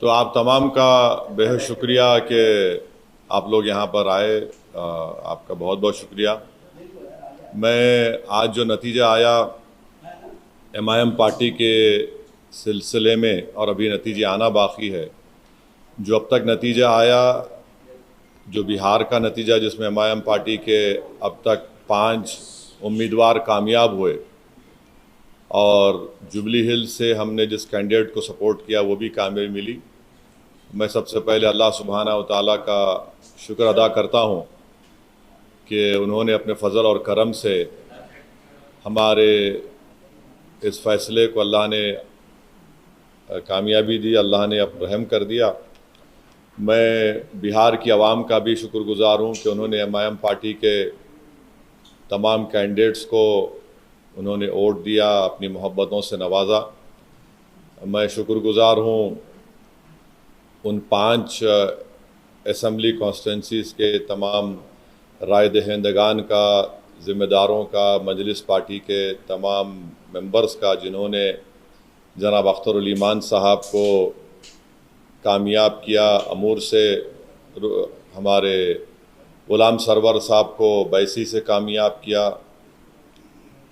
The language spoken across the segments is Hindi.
तो आप तमाम का बेहद शुक्रिया कि आप लोग यहाँ पर आए। आपका बहुत बहुत शुक्रिया। मैं आज जो नतीजा आया एमआईएम पार्टी के सिलसिले में, और अभी नतीजे आना बाकी है, जो अब तक नतीजा आया, जो बिहार का नतीजा जिसमें एमआईएम पार्टी के अब तक 5 उम्मीदवार कामयाब हुए, और जुबली हिल से हमने जिस कैंडिडेट को सपोर्ट किया वो भी कामयाबी मिली। मैं सबसे पहले अल्लाह सुब्हाना व तआला का शुक्र अदा करता हूँ कि उन्होंने अपने फ़ज़ल और करम से हमारे इस फ़ैसले को अल्लाह ने कामयाबी दी, अल्लाह ने अब रहम कर दिया। मैं बिहार की आवाम का भी शुक्रगुज़ार हूँ कि उन्होंने एमआईएम पार्टी के तमाम कैंडिडेट्स को उन्होंने वोट दिया, अपनी मोहब्बतों से नवाजा। मैं शुक्रगुज़ार हूँ उन 5 असम्बली कॉन्स्टिट्यूंसीज़ के तमाम राय दहिंदगान का, ज़िम्मेदारों का, मजलिस पार्टी के तमाम मेंबर्स का, जिन्होंने जनाब अख्तर उल ईमान साहब को कामयाब किया। अमूर से हमारे ग़ुलाम सरवर साहब को बैसी से कामयाब किया,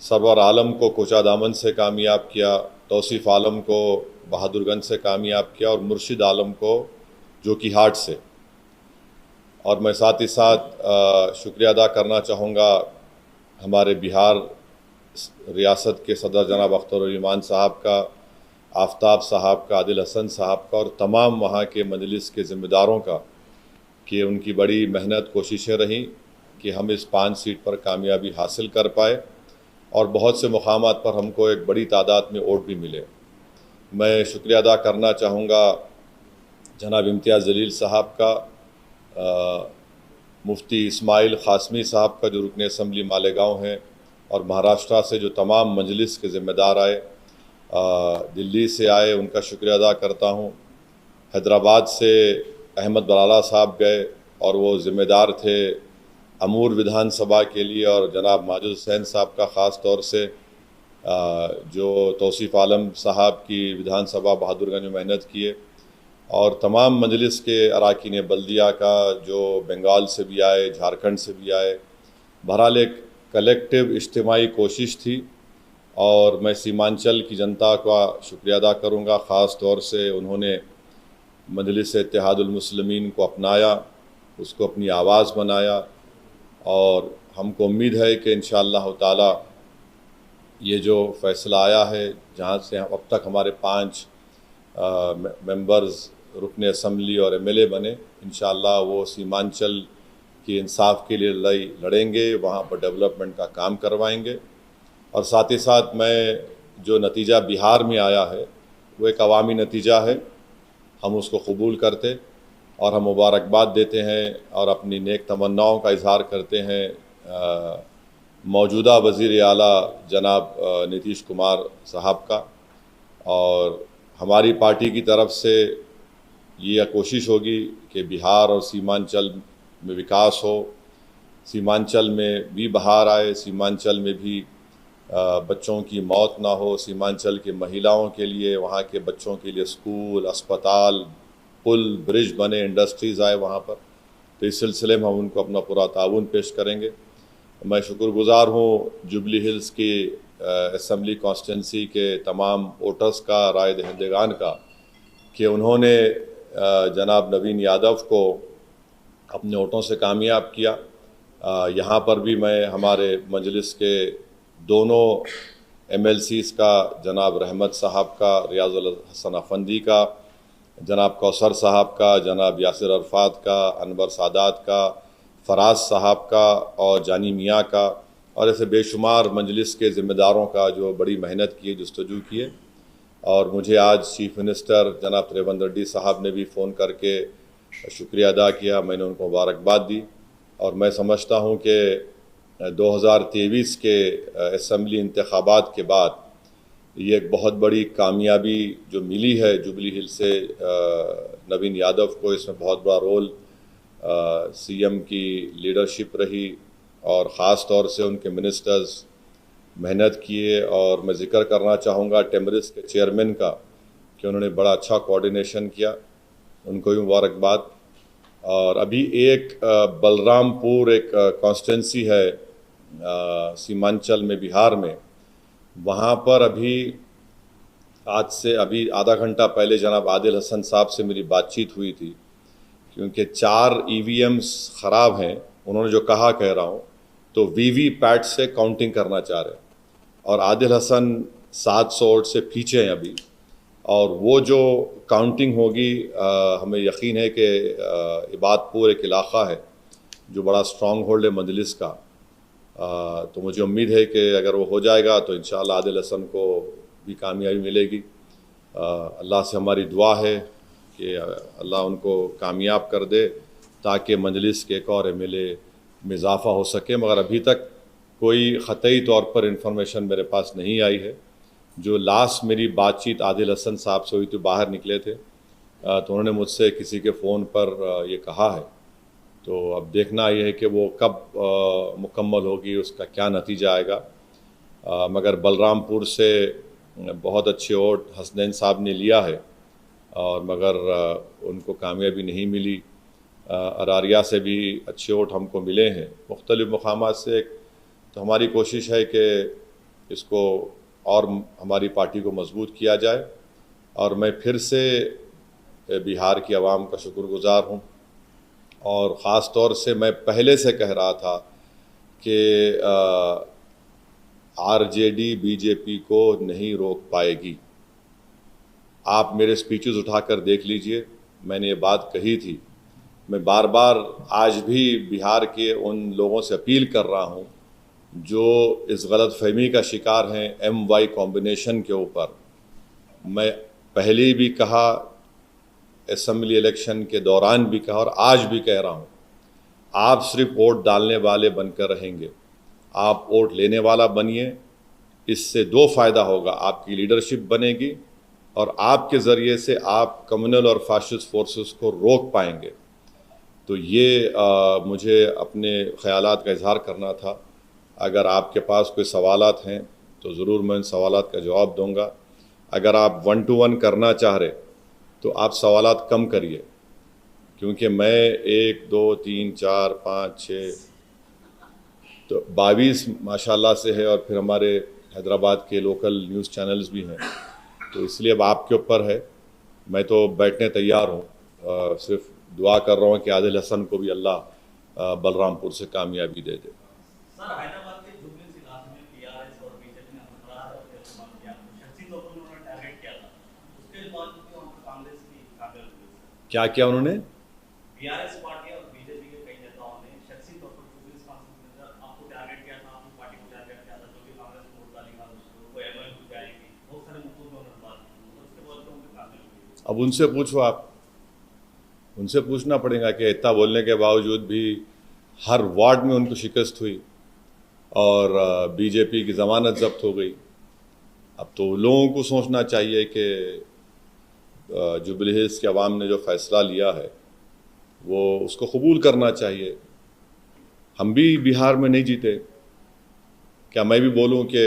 सरवर आलम को कोचादामन से कामयाब किया, तौसीफ़ आलम को बहादुरगंज से कामयाब किया, और मुर्शिद आलम को जोकीहाट से। और मैं साथ ही साथ शुक्रिया अदा करना चाहूँगा हमारे बिहार रियासत के सदर जनाब अख्तर उल ईमान साहब का, आफ्ताब साहब का, आदिल हसन साहब का, और तमाम वहाँ के मजलिस के ज़िम्मेदारों का, कि उनकी बड़ी मेहनत कोशिशें रहीं कि हम इस 5 सीट पर कामयाबी हासिल कर पाए, और बहुत से मुकामात पर हमको एक बड़ी तादाद में वोट भी मिले। मैं शुक्रिया अदा करना चाहूँगा जनाब इम्तियाज़ जलील साहब का, मुफ्ती इस्माइल क़ासमी साहब का जो रुकन असम्बली मालेगांव हैं, और महाराष्ट्र से जो तमाम मजलिस के ज़िम्मेदार आए, दिल्ली से आए, उनका शुक्रिया अदा करता हूँ। हैदराबाद से अहमद बलाला साहब गए और वो ज़िम्मेदार थे अमूर विधानसभा के लिए, और जनाब माजिद हुसैन साहब का ख़ास तौर से जो तौसीफ़ आलम साहब की विधानसभा बहादुरगंज में मेहनत किए, और तमाम मजलिस के अरकान बल्दिया का जो बंगाल से भी आए, झारखंड से भी आए। बहरहाल एक कलेक्टिव इज्तिमाई कोशिश थी, और मैं सीमांचल की जनता का शुक्रिया अदा करूँगा। ख़ास तौर से उन्होंने मजलिस इत्तेहादुल मुस्लिमीन को अपनाया, उसको अपनी आवाज़ बनाया, और हमको उम्मीद है कि इंशाअल्लाह ताला ये जो फ़ैसला आया है, जहाँ से अब तक हमारे 5 मेंबर्स रुकन असम्बली और एमएलए बने, इंशाअल्लाह वो सीमांचल की इंसाफ के लिए लड़ाई लड़ेंगे, वहाँ पर डेवलपमेंट का काम करवाएंगे। और साथ ही साथ मैं जो नतीजा बिहार में आया है वो एक अवामी नतीजा है, हम उसको कबूल करते और हम मुबारकबाद देते हैं, और अपनी नेक तमन्नाओं का इजहार करते हैं मौजूदा वज़ीर आला जनाब नीतीश कुमार साहब का। और हमारी पार्टी की तरफ से ये कोशिश होगी कि बिहार और सीमांचल में विकास हो, सीमांचल में भी बहार आए, सीमांचल में भी बच्चों की मौत ना हो, सीमांचल के महिलाओं के लिए, वहाँ के बच्चों के लिए स्कूल, अस्पताल, पुल, ब्रिज बने, इंडस्ट्रीज़ आए वहाँ पर। तो इस सिलसिले में हम उनको अपना पूरा ताउन पेश करेंगे। मैं शुक्रगुज़ार हूँ जुबली हिल्स की असम्बली कॉन्स्टिट्यूंसी के तमाम वोटर्स का, राय दहिंदगान का, कि उन्होंने जनाब नवीन यादव को अपने वोटों से कामयाब किया। यहाँ पर भी मैं हमारे मजलिस के दोनों एमएलसीज़ का, जनाब रहमत साहब का, रियाजुल हसन अफंदी का, जनाब कौसर साहब का, जनाब यासिर अरफात का, अनवर सादात का, फराज साहब का, और जानी मियाँ का, और ऐसे बेशुमार मजलिस के ज़िम्मेदारों का जो बड़ी मेहनत की, जस्तजू किए। और मुझे आज चीफ़ मिनिस्टर जनाब रेवंत रेड्डी साहब ने भी फ़ोन करके शुक्रिया अदा किया, मैंने उनको मुबारकबाद दी। और मैं समझता हूँ कि 2023 के असम्बली इंतखाबात के बाद ये एक बहुत बड़ी कामयाबी जो मिली है जुबली हिल से नवीन यादव को, इसमें बहुत बड़ा रोल सीएम की लीडरशिप रही, और ख़ास तौर से उनके मिनिस्टर्स मेहनत किए। और मैं ज़िक्र करना चाहूँगा टेमरिस के चेयरमैन का, कि उन्होंने बड़ा अच्छा कोऑर्डिनेशन किया। उनको भी मुबारकबाद। और अभी एक बलरामपुर एक कॉन्स्टिट्यूंसी है सीमांचल में, बिहार में, वहाँ पर अभी आज से अभी आधा घंटा पहले जनाब आदिल हसन साहब से मेरी बातचीत हुई थी, क्योंकि 4 EVMs ख़राब हैं। उन्होंने जो कहा कह रहा हूँ, तो VVPAT से काउंटिंग करना चाह रहे हैं और आदिल हसन 700 वोट से पीछे हैं अभी। और वो जो काउंटिंग होगी, हमें यकीन है कि इबादपुर एक इलाक़ा है जो बड़ा स्ट्रॉन्ग होल्ड है मजलिस का, तो मुझे उम्मीद है कि अगर वो हो जाएगा तो इंशाअल्लाह आदिल हसन को भी कामयाबी मिलेगी। अल्लाह से हमारी दुआ है कि अल्लाह उनको कामयाब कर दे ताकि मजलिस के एक और MLA में इजाफ़ा हो सके, मगर अभी तक कोई ख़तई तौर पर इंफॉर्मेशन मेरे पास नहीं आई है। जो लास्ट मेरी बातचीत आदिल हसन साहब से हुई थी, बाहर निकले थे, तो उन्होंने मुझसे किसी के फ़ोन पर ये कहा है, तो अब देखना ये है कि वो कब मुकम्मल होगी, उसका क्या नतीजा आएगा। मगर बलरामपुर से बहुत अच्छे वोट हसनैन साहब ने लिया है, और मगर उनको कामयाबी नहीं मिली। अरारिया से भी अच्छे वोट हमको मिले हैं मुख्तलिफ़ मकामात से। तो हमारी कोशिश है कि इसको और हमारी पार्टी को मजबूत किया जाए, और मैं फिर से बिहार की आवाम का शुक्रगुज़ार हूँ। और ख़ास तौर से मैं पहले से कह रहा था कि RJD BJP को नहीं रोक पाएगी। आप मेरे स्पीचेस उठाकर देख लीजिए, मैंने ये बात कही थी। मैं बार बार आज भी बिहार के उन लोगों से अपील कर रहा हूँ जो इस गलतफहमी का शिकार हैं MY कॉम्बिनेशन के ऊपर। मैं पहले भी कहा, असम्बली इलेक्शन के दौरान भी कहा, और आज भी कह रहा हूँ, आप सिर्फ वोट डालने वाले बनकर रहेंगे, आप वोट लेने वाला बनिए। इससे 2 फ़ायदा होगा, आपकी लीडरशिप बनेगी और आपके ज़रिए से आप कम्युनल और फाशिस्ट फोर्सेस को रोक पाएंगे। तो ये मुझे अपने ख़यालात का इजहार करना था। अगर आपके पास कोई सवालात हैं तो ज़रूर मैं उन सवालात का जवाब दूंगा। अगर आप 1 to 1 करना चाह रहे तो आप सवालात कम करिए, क्योंकि मैं 1 2 3 4 5 6 तो 22 माशाल्लाह से है, और फिर हमारे हैदराबाद के लोकल न्यूज़ चैनल्स भी हैं। तो इसलिए अब आपके ऊपर है, मैं तो बैठने तैयार हूँ। सिर्फ दुआ कर रहा हूँ कि आदिल हसन को भी अल्लाह बलरामपुर से कामयाबी दे दे। सर, हैदराबाद के जुबली इलाके में PRS और BJP ने हमला इस्तेमाल किया, शक्ति लोगों ने उन्होंने टारगेट किया था, उसके बाद वहाँ पर कांग्रेस की कामयाबी हुई। क्या किया उन्होंने? PRS पार्टी और BJP के कई नेताओं ने शक्ति तौर पर जुबली कांग्रेस में आपको टारगेट किया था, आपकी पार्टी को टारगेट किया था, जो भी कांग्रेस को वोट डालेगा उसको MOU हो जाएगी, बहुत सारे मुद्दों पर उन्होंने बात की, उसके बाद तो उनकी कामयाबी हुई। अब उनसे पूछो, आप उनसे पूछना पड़ेगा कि इतना बोलने के बावजूद भी हर वार्ड में उनको शिकस्त हुई और BJP की ज़मानत ज़ब्त हो गई। अब तो लोगों को सोचना चाहिए कि जुबली हिल्स के अवाम ने जो फ़ैसला लिया है वो उसको कबूल करना चाहिए। हम भी बिहार में नहीं जीते, क्या मैं भी बोलूं कि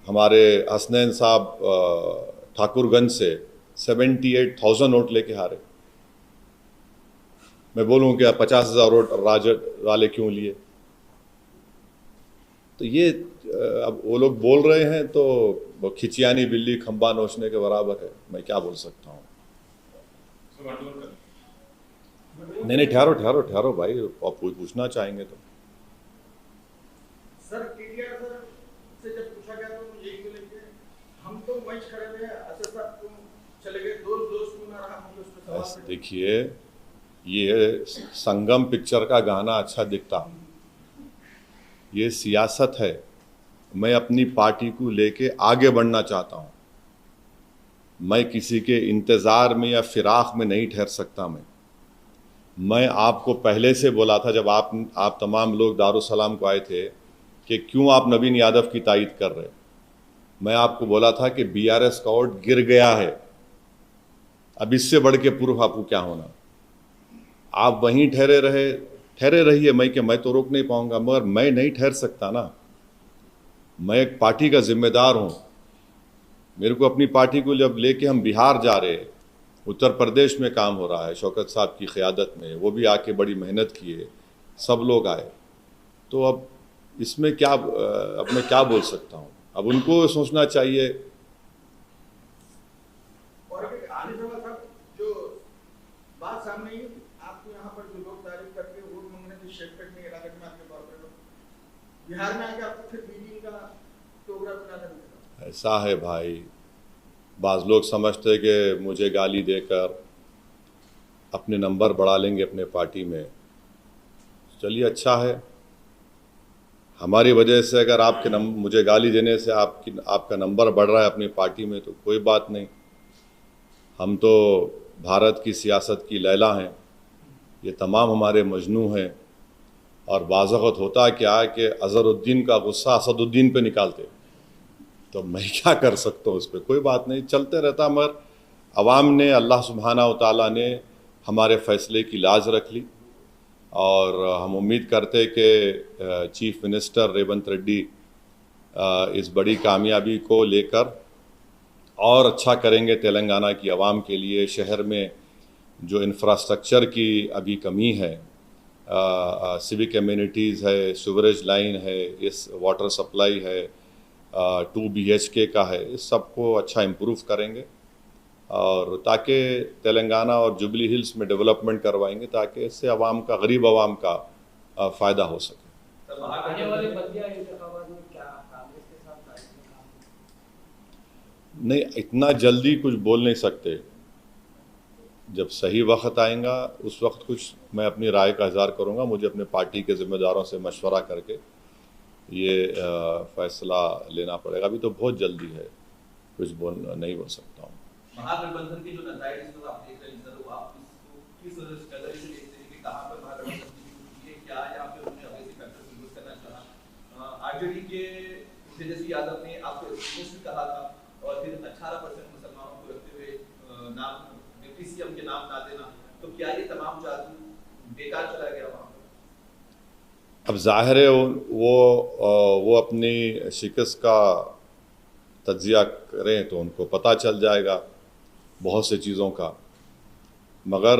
हमारे हसनैन साहब ठाकुरगंज से 78,000 वोट लेके हारे? मैं बोलूं कि 50,000 वोट राजद वाले क्यों लिए? तो ये अब वो लोग बोल रहे हैं तो खिचियानी बिल्ली खंबा नोचने के बराबर है। मैं क्या बोल सकता हूँ? नहीं, ठहरो ठहरो ठहरो भाई, आप कोई पूछना चाहेंगे तो। सर, TDR सर से जब पूछा गया तो यही बोले कि हम तो मैच खड़े में असद साहब तुम चले गए, दोस्त क्यों ना रहा, हम उस पर सवाल। देखिए, ये संगम पिक्चर का गाना अच्छा दिखता, ये सियासत है। मैं अपनी पार्टी को लेके आगे बढ़ना चाहता हूँ। मैं किसी के इंतज़ार में या फिराक में नहीं ठहर सकता। मैं आपको पहले से बोला था जब आप तमाम लोग दारुसलाम को आए थे कि क्यों आप नवीन यादव की तायीद कर रहे। मैं आपको बोला था कि BRS का वोट गिर गया है, अब इससे बढ़ के पूर्व आपको क्या होना। आप वहीं ठहरे रहिए। मैं तो रोक नहीं पाऊंगा, मगर मैं नहीं ठहर सकता ना। मैं एक पार्टी का जिम्मेदार हूं। मेरे को अपनी पार्टी को जब लेके हम बिहार जा रहे उत्तर प्रदेश में काम हो रहा है शौकत साहब की क़यादत में, वो भी आके बड़ी मेहनत किए, सब लोग आए। तो अब इसमें क्या अब मैं क्या बोल सकता हूँ, अब उनको सोचना चाहिए। और आने साहब जो बात सामने आई, आपको यहाँ पर जो लोग तारीफ करके वोट मांगने की शेरपेट में इलाके में आपके तौर पर बिहार में आके आपको फिर बीजेपी का प्रोग्राम बनाना मिलेगा। ऐसा है भाई, बाज़ लोग समझते कि मुझे गाली देकर अपने नंबर बढ़ा लेंगे अपने पार्टी में। चलिए अच्छा है, हमारी वजह से अगर आपके मुझे गाली देने से आपका नंबर बढ़ रहा है अपनी पार्टी में तो कोई बात नहीं। हम तो भारत की सियासत की लैला हैं, ये तमाम हमारे मजनू हैं। और बाज़ वक़्त होता क्या कि अज़हरुद्दीन का गुस्सा असदुद्दीन पे निकालते, तो मैं क्या कर सकता हूँ उस पर, कोई बात नहीं, चलते रहता। मगर अवाम ने, अल्लाह सुब्हानहू व तआला ने हमारे फ़ैसले की लाज रख ली और हम उम्मीद करते कि चीफ़ मिनिस्टर रेवंत रेड्डी इस बड़ी कामयाबी को लेकर और अच्छा करेंगे तेलंगाना की आवाम के लिए। शहर में जो इंफ्रास्ट्रक्चर की अभी कमी है, सिविक एमिनिटीज़ है, सीवरेज लाइन है, इस वाटर सप्लाई है, 2 BHK का है, इस सबको अच्छा इम्प्रूव करेंगे और ताकि तेलंगाना और जुबली हिल्स में डेवलपमेंट करवाएंगे ताकि इससे आवाम का, गरीब आवाम का फ़ायदा हो सके। आने वाले बल्दिया इंतखाबात में क्या कांग्रेस के साथ काम? नहीं, इतना जल्दी कुछ बोल नहीं सकते। जब सही वक्त आएगा उस वक्त कुछ मैं अपनी राय का इज़हार करूँगा। मुझे अपने पार्टी के ज़िम्मेदारों से मशवरा करके ये फ़ैसला लेना पड़ेगा। अभी तो बहुत जल्दी है, कुछ नहीं बोल सकता हूँ। महागठबंधन की जो नतीजे इसमें आप देख रहे हैं सर, वो आप किस नजरिए से देखते हैं कि कहाँ पर महागठबंधन की क्या या फिर उन्हें अवैध फैक्टर यूज करना चाहा? आरजेडी के तेजस्वी यादव ने आपको एक्सप्रेस भी कहा था और फिर 18% मुसलमानों को रखते हुए नाम डिप्टी सीएम के नाम ना देना, तो क्या ये तमाम जादू बेकार चला गया वहाँ पर? अब जाहिर है वो अपनी शिकस्त का तज्जिया करें तो उनको पता चल जाएगा बहुत से चीज़ों का। मगर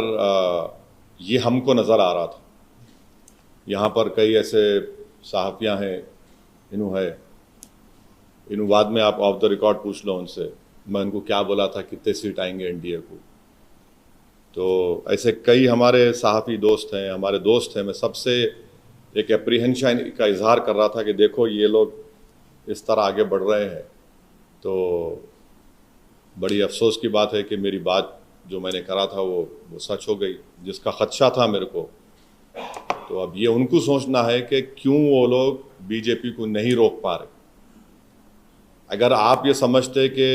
ये हमको नज़र आ रहा था, यहाँ पर कई ऐसे सहाफ़ियाँ हैं, इन्हों बाद में आप ऑफ द रिकॉर्ड पूछ लो उनसे, मैं उनको क्या बोला था, कितने सीट आएंगे एनडीए को। तो ऐसे कई हमारे सहाफ़ी दोस्त हैं, हमारे दोस्त हैं। मैं सबसे एक एप्रीहेंशन का इजहार कर रहा था कि देखो ये लोग इस तरह आगे बढ़ रहे हैं। तो बड़ी अफसोस की बात है कि मेरी बात जो मैंने करा था वो सच हो गई, जिसका ख़दशा था मेरे को। तो अब ये उनको सोचना है कि क्यों वो लोग बीजेपी को नहीं रोक पा रहे। अगर आप ये समझते कि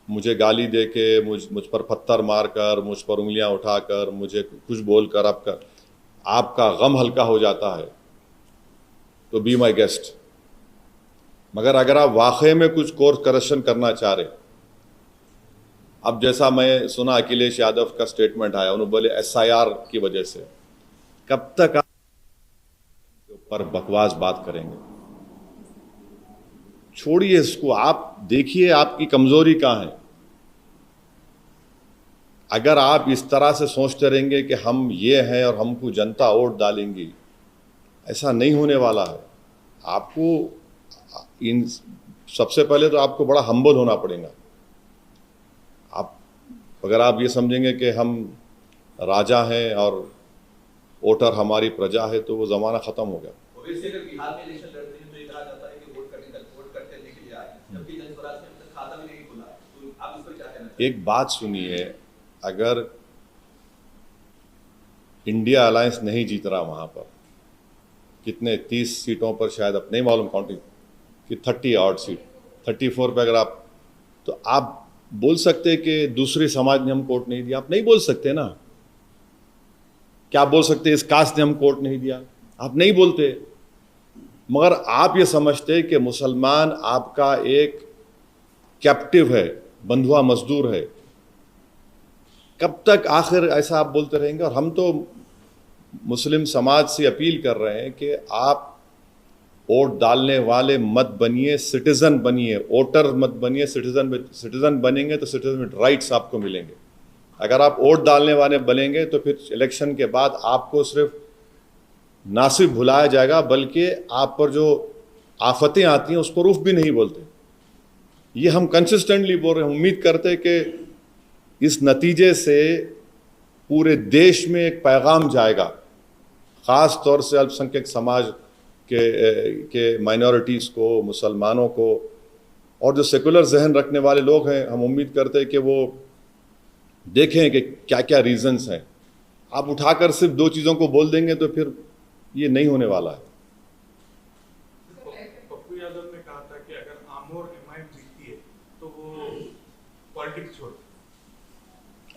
मुझे गाली दे के, मुझ पर पत्थर मार कर, मुझ पर उंगलियां उठाकर, मुझे कुछ बोल कर आपका गम हल्का हो जाता है तो बी माई गेस्ट। मगर अगर आप वाकई में कुछ कोर्स करेक्शन करना चाह रहे, अब जैसा मैं सुना अखिलेश यादव का स्टेटमेंट आया, उन्होंने बोले SIR की वजह से, कब तक आप ऊपर बकवास बात करेंगे? छोड़िए इसको, आप देखिए आपकी कमजोरी कहाँ है। अगर आप इस तरह से सोचते रहेंगे कि हम ये हैं और हमको जनता वोट डालेंगी, ऐसा नहीं होने वाला है। आपको सबसे पहले तो आपको बड़ा हम्बल होना पड़ेगा। अगर आप ये समझेंगे कि हम राजा हैं और वोटर हमारी प्रजा है तो वो ज़माना ख़त्म हो गया। अगर बिहार में इलेक्शन लड़ते हैं तो ये कहा जाता है कि वोट करने के लिए आए, जबकि जनस्वराज ने अब तक खाता भी नहीं खुला। तो आप इस पर क्या कहना चाहते हैं? एक बात सुनिए, अगर इंडिया अलायंस नहीं जीत रहा वहाँ पर, कितने 30 सीटों पर शायद, अब नहीं मालूम काउंटिंग कि 30 ऑड सीट, 34 पे अगर तो आप बोल सकते कि दूसरे समाज ने हमको वोट नहीं दिया? आप नहीं बोल सकते ना। क्या आप बोल सकते इस कास्ट ने हमको वोट नहीं दिया? आप नहीं बोलते। मगर आप ये समझते कि मुसलमान आपका एक कैप्टिव है, बंधुआ मजदूर है। कब तक आखिर ऐसा आप बोलते रहेंगे? और हम तो मुस्लिम समाज से अपील कर रहे हैं कि आप वोट डालने वाले मत बनिए, सिटीजन बनिए। वोटर मत बनिए, सिटीजन बनेंगे तो सिटीजन राइट्स आपको मिलेंगे। अगर आप वोट डालने वाले बनेंगे तो फिर इलेक्शन के बाद आपको सिर्फ ना सिर्फ भुलाया जाएगा बल्कि आप पर जो आफतें आती हैं उसको रूफ भी नहीं बोलते। ये हम कंसिस्टेंटली बोल रहे हैं। उम्मीद करते हैं कि इस नतीजे से पूरे देश में एक पैगाम जाएगा, ख़ास तौर से अल्पसंख्यक समाज के माइनॉरिटीज़ को, मुसलमानों को, और जो सेकुलर जहन रखने वाले लोग हैं। हम उम्मीद करते हैं कि वो देखें कि क्या क्या रीजंस हैं। आप उठाकर सिर्फ दो चीज़ों को बोल देंगे तो फिर ये नहीं होने वाला है। पप्पू यादव ने कहा था कि अगर आमोर एमआईएम जीतती है तो वो पॉलिटिक्स छोड़।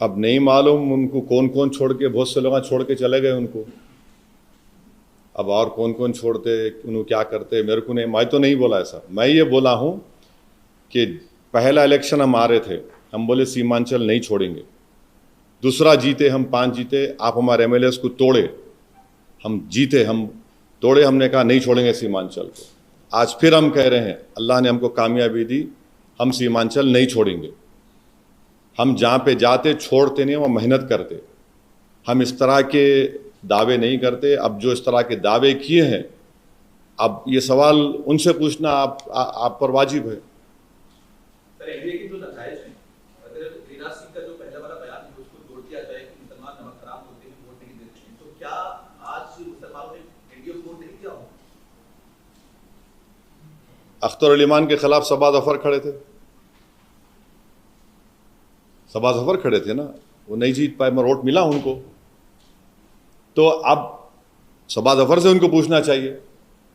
अब नहीं मालूम उनको कौन कौन छोड़ के, बहुत से लोग छोड़ के चले गए उनको। अब और कौन कौन छोड़ते, उन्होंने क्या करते, मेरे को नहीं, मैं तो नहीं बोला ऐसा। मैं ये बोला हूँ कि पहला इलेक्शन हम आ रहे थे, हम बोले सीमांचल नहीं छोड़ेंगे। दूसरा जीते, हम 5 जीते, आप हमारे एमएलएस को तोड़े, हम जीते, हम तोड़े, हमने कहा नहीं छोड़ेंगे सीमांचल को। आज फिर हम कह रहे हैं, अल्लाह ने हमको कामयाबी दी, हम सीमांचल नहीं छोड़ेंगे। हम जहाँ पे जाते छोड़ते नहीं, वहाँ मेहनत करते। हम इस तरह के दावे नहीं करते। अब जो इस तरह के दावे किए हैं, अब ये सवाल उनसे पूछना आप पर वाजिब है। सर, एनडीए की जो नतज है, अगर गिरिराज सिंह का जो पहला वाला बयान है उसको जोड़ दिया जाए कि मुसलमान नमक खराब होते हैं, वोट नहीं देते हैं, तो क्या आज मुसलमानों ने एनडीए को वोट नहीं दिया हो? अख्तर अली खान के खिलाफ सबा जफर खड़े थे, सबा जफर खड़े थे ना, वो नहीं जीत पाए, मगर वोट मिला उनको। तो अब सबा जफर से उनको पूछना चाहिए।